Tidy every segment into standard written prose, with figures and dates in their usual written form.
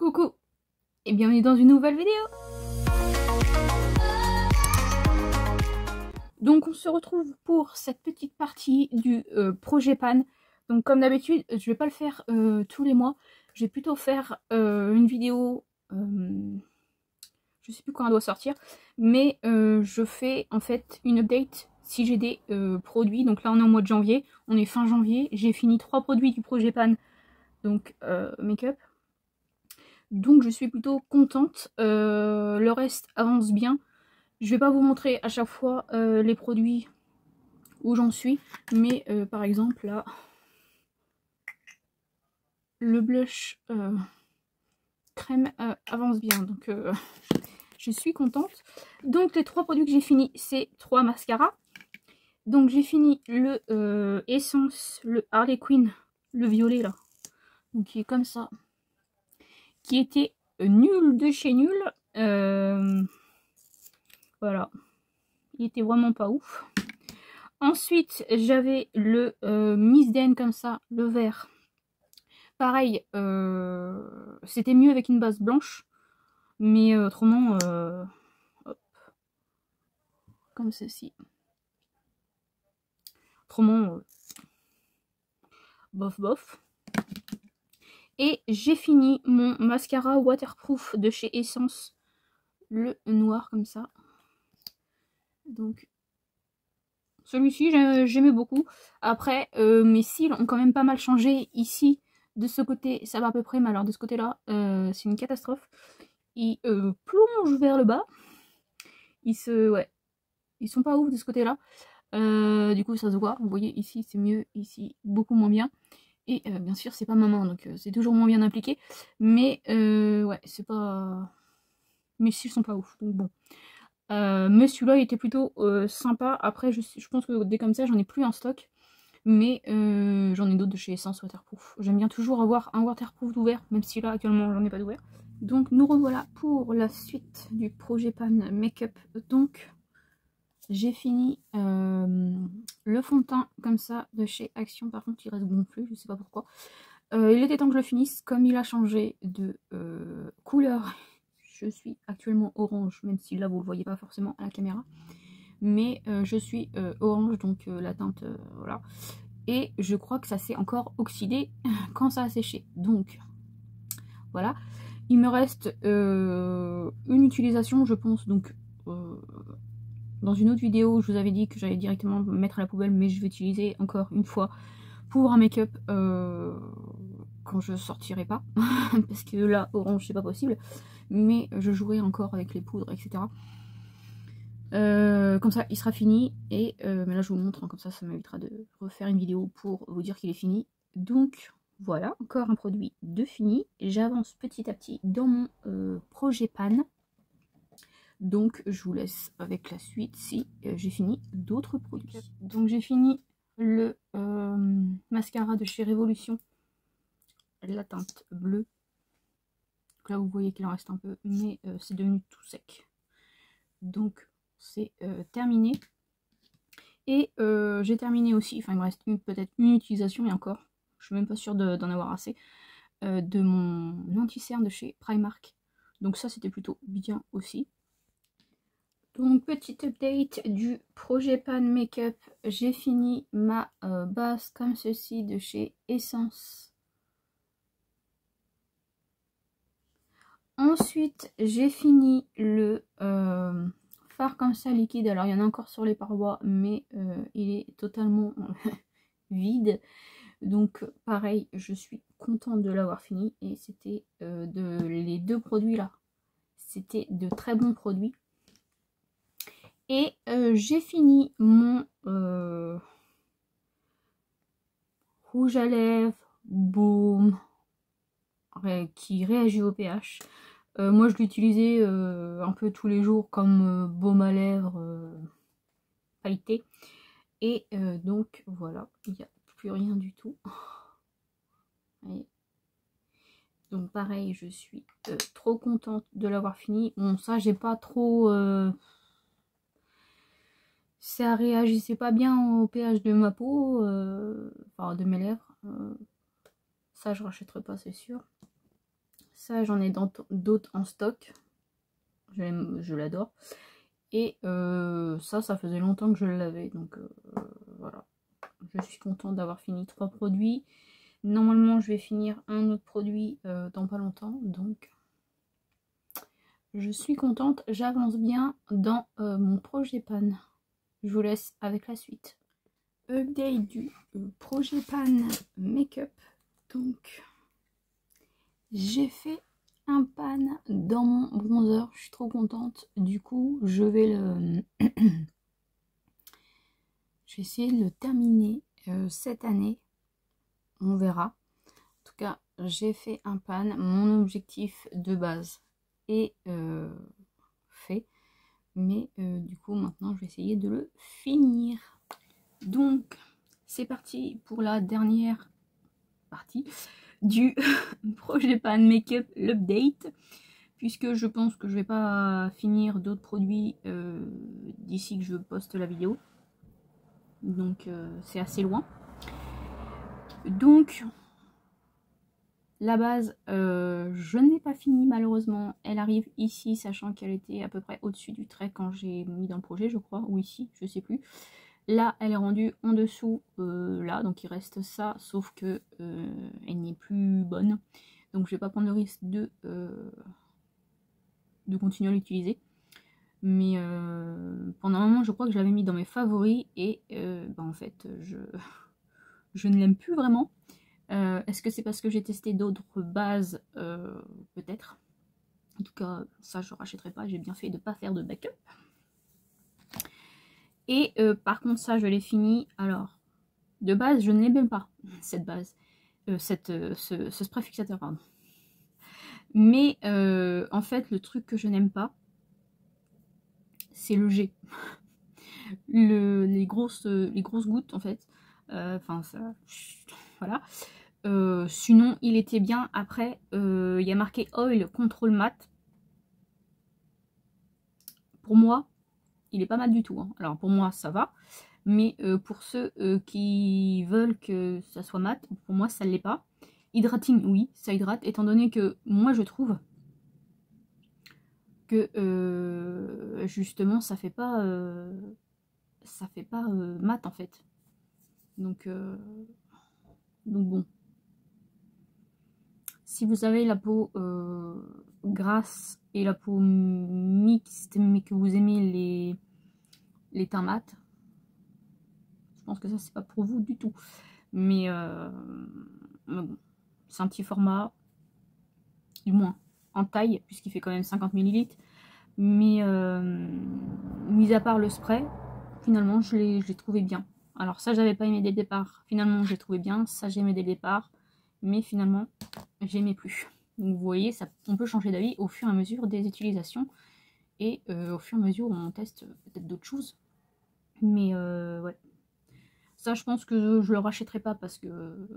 Coucou et bienvenue dans une nouvelle vidéo. Donc on se retrouve pour cette petite partie du projet Pan. Donc comme d'habitude, je vais pas le faire tous les mois. Je vais plutôt faire une vidéo, je sais plus quand elle doit sortir, mais je fais en fait une update si j'ai des produits. Donc là on est au mois de janvier, on est fin janvier, j'ai fini 3 produits du projet Pan, donc make-up. Donc je suis plutôt contente, le reste avance bien. Je vais pas vous montrer à chaque fois les produits où j'en suis, mais par exemple là, le blush crème avance bien, donc je suis contente. Donc les 3 produits que j'ai fini, c'est 3 mascaras. Donc j'ai fini le Essence, le Harley Quinn, le violet là, donc qui est comme ça, qui était nul de chez nul. Voilà, il était vraiment pas ouf. Ensuite, j'avais le Miss Den comme ça, le vert. Pareil, c'était mieux avec une base blanche. Mais autrement, hop, comme ceci. Autrement, bof bof. Et j'ai fini mon mascara waterproof de chez Essence. Le noir comme ça. Donc, celui-ci, j'aimais beaucoup. Après, mes cils ont quand même pas mal changé ici. De ce côté, ça va à peu près, mais alors de ce côté-là, c'est une catastrophe. Ils plongent vers le bas. Ils sont pas ouf de ce côté-là. Du coup, ça se voit. Vous voyez, ici, c'est mieux. Ici, beaucoup moins bien. Et bien sûr, c'est pas maman, donc c'est toujours moins bien impliqué. Mais ouais, c'est pas... Mes cils sont pas ouf, donc bon. Mais celui-là, il était plutôt sympa. Après, je pense que des comme ça, j'en ai plus en stock. Mais j'en ai d'autres de chez Essence Waterproof. J'aime bien toujours avoir un waterproof d'ouvert, même si là, actuellement, j'en ai pas d'ouvert. Donc, nous revoilà pour la suite du projet Pan Make-up. Donc, j'ai fini le fond de teint comme ça de chez Action. Par contre, il reste gonflé, je sais pas pourquoi. Il était temps que je le finisse. Comme il a changé de couleur, je suis actuellement orange, même si là, vous le voyez pas forcément à la caméra. Mais je suis orange, donc la teinte, voilà. Et je crois que ça s'est encore oxydé quand ça a séché. Donc, voilà. Il me reste une utilisation, je pense. Donc, dans une autre vidéo, je vous avais dit que j'allais directement mettre à la poubelle, mais je vais utiliser encore une fois pour un make-up quand je sortirai pas. Parce que là, orange, c'est pas possible. Mais je jouerai encore avec les poudres, etc. Comme ça il sera fini et mais là je vous montre, hein, comme ça m'évitera de refaire une vidéo pour vous dire qu'il est fini. Donc voilà, encore un produit de fini. J'avance petit à petit dans mon projet Pan, donc je vous laisse avec la suite si j'ai fini d'autres produits. Donc j'ai fini le mascara de chez Révolution, la teinte bleue. Donc là vous voyez qu'il en reste un peu, mais c'est devenu tout sec, donc c'est terminé. Et j'ai terminé aussi, enfin il me reste peut-être une utilisation, et encore, je suis même pas sûre d'en avoir assez, de mon anti-cerne de chez Primark. Donc ça c'était plutôt bien aussi. Donc petite update du projet Pan Make-up, j'ai fini ma base comme ceci de chez Essence. Ensuite j'ai fini le fard comme ça liquide. Alors il y en a encore sur les parois, mais il est totalement vide. Donc pareil, je suis contente de l'avoir fini. Et c'était les deux produits là, c'était de très bons produits. Et j'ai fini mon rouge à lèvres Baume qui réagit au pH. Moi je l'utilisais un peu tous les jours comme baume à lèvres pailleté. Et donc voilà, il n'y a plus rien du tout. Voyez. Donc pareil, je suis trop contente de l'avoir fini. Bon, ça j'ai pas trop... ça réagissait pas bien au pH de ma peau, enfin de mes lèvres. Ça je rachèterai pas, c'est sûr. Ça, j'en ai d'autres en stock. Je l'adore. Et ça faisait longtemps que je l'avais. Donc voilà. Je suis contente d'avoir fini 3 produits. Normalement, je vais finir un autre produit dans pas longtemps. Donc, je suis contente. J'avance bien dans mon projet pan. Je vous laisse avec la suite. Update du projet pan make-up. Donc, j'ai fait un pan dans mon bronzer. Je suis trop contente. Du coup, je vais le... je vais essayer de le terminer cette année. On verra. En tout cas, j'ai fait un pan. Mon objectif de base est fait. Mais du coup, maintenant, je vais essayer de le finir. Donc, c'est parti pour la dernière partie du projet pan make-up, l'update. Puisque je pense que je vais pas finir d'autres produits d'ici que je poste la vidéo. Donc, c'est assez loin. Donc, la base, je n'ai pas fini malheureusement. Elle arrive ici, sachant qu'elle était à peu près au-dessus du trait quand j'ai mis dans le projet, je crois. Ou ici, je sais plus. Là, elle est rendue en dessous, là. Donc, il reste ça, sauf que elle n'est plus bonne. Donc, je vais pas prendre le risque de continuer à l'utiliser. Mais pendant un moment, je crois que je l'avais mis dans mes favoris. Et en fait, je ne l'aime plus vraiment. Est-ce que c'est parce que j'ai testé d'autres bases? Peut-être. En tout cas, ça je rachèterai pas. J'ai bien fait de ne pas faire de backup. Et par contre, ça je l'ai fini. Alors, de base, je ne l'aime même pas, cette base. Ce spray fixateur, pardon. Mais en fait, le truc que je n'aime pas, c'est le jet. Les grosses gouttes, en fait. Enfin, ça... Voilà. Sinon, il était bien. Après, il y a marqué Oil Control Matte. Pour moi, il est pas mal du tout. Hein. Alors, pour moi, ça va. Mais pour ceux qui veulent que ça soit mat, pour moi, ça ne l'est pas. Hydrating, oui, ça hydrate. Étant donné que moi, je trouve que justement, ça fait pas mat, en fait. Donc bon. Si vous avez la peau grasse et la peau mixte, mais que vous aimez les teints mat, je pense que ça, c'est pas pour vous du tout. Mais bon, c'est un petit format, du moins en taille, puisqu'il fait quand même 50 ml. Mais mis à part le spray, finalement, je l'ai trouvé bien. Alors ça, j'avais pas aimé dès le départ. Finalement, j'ai trouvé bien. Ça, j'aimais dès le départ. Mais finalement, j'aimais plus. Donc vous voyez, on peut changer d'avis au fur et à mesure des utilisations. Et au fur et à mesure où on teste peut-être d'autres choses. Mais ouais. Ça, je pense que je le rachèterai pas parce que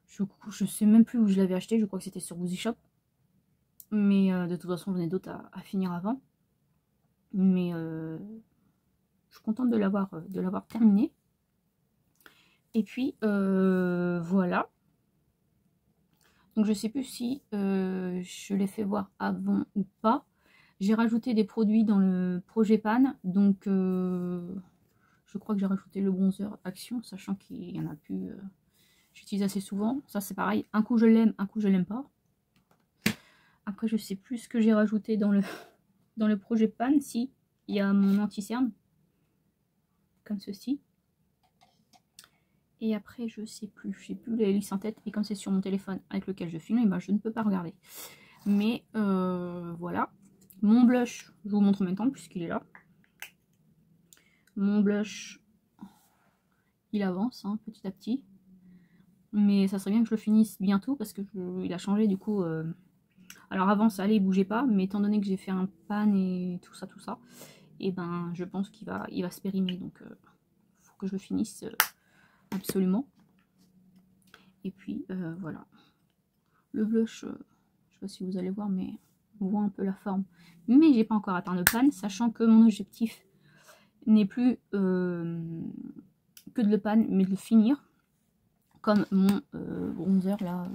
je sais même plus où je l'avais acheté. Je crois que c'était sur Woozy Shop. Mais de toute façon, j'en ai d'autres à finir avant. Mais je suis contente de l'avoir terminé. Et puis voilà. Donc je sais plus si je l'ai fait voir avant ou pas. J'ai rajouté des produits dans le projet pan. Donc je crois que j'ai rajouté le bronzer Action, sachant qu'il y en a plus. J'utilise assez souvent. Ça c'est pareil. Un coup je l'aime, un coup je l'aime pas. Après je sais plus ce que j'ai rajouté dans le projet pan. Si, il y a mon anti-cerne. Comme ceci. Et après, je sais plus. Je sais plus les listes en tête. Et comme c'est sur mon téléphone avec lequel je filme, et ben, je ne peux pas regarder. Mais voilà. Mon blush, je vous montre en même temps puisqu'il est là. Mon blush, il avance hein, petit à petit. Mais ça serait bien que je le finisse bientôt parce que il a changé du coup. Alors avant, ça allait, il bougeait pas. Mais étant donné que j'ai fait un pan et tout ça, et ben, je pense qu'il va se périmer. Donc, il faut que je le finisse absolument. Et puis voilà. Le blush, je sais pas si vous allez voir, mais on voit un peu la forme. Mais j'ai pas encore atteint le pan, sachant que mon objectif n'est plus que de le pan, mais de le finir. Comme mon bronzer là,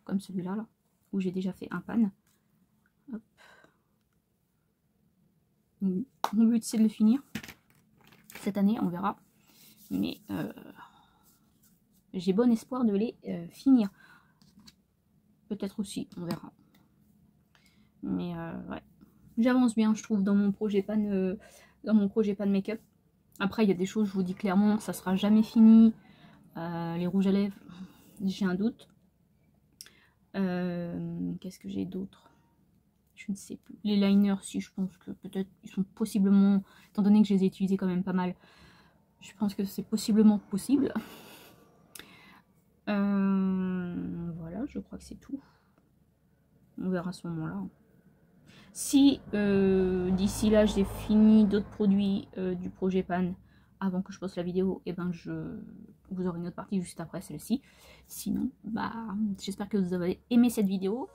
comme celui-là, là, où j'ai déjà fait un pan. Hop. Mon but c'est de le finir cette année, on verra. Mais j'ai bon espoir de les finir. Peut-être aussi, on verra. Mais ouais, j'avance bien, je trouve, dans mon projet pan, make-up. Après, il y a des choses, je vous dis clairement, ça sera jamais fini. Les rouges à lèvres, j'ai un doute. Qu'est-ce que j'ai d'autre? Je ne sais plus. Les liners, si, je pense que peut-être ils sont possiblement, étant donné que je les ai utilisés quand même pas mal, je pense que c'est possiblement possible. Voilà, je crois que c'est tout. On verra à ce moment-là. Si d'ici là j'ai fini d'autres produits du projet pan avant que je poste la vidéo, et ben vous aurez une autre partie juste après celle-ci. Sinon, bah j'espère que vous avez aimé cette vidéo.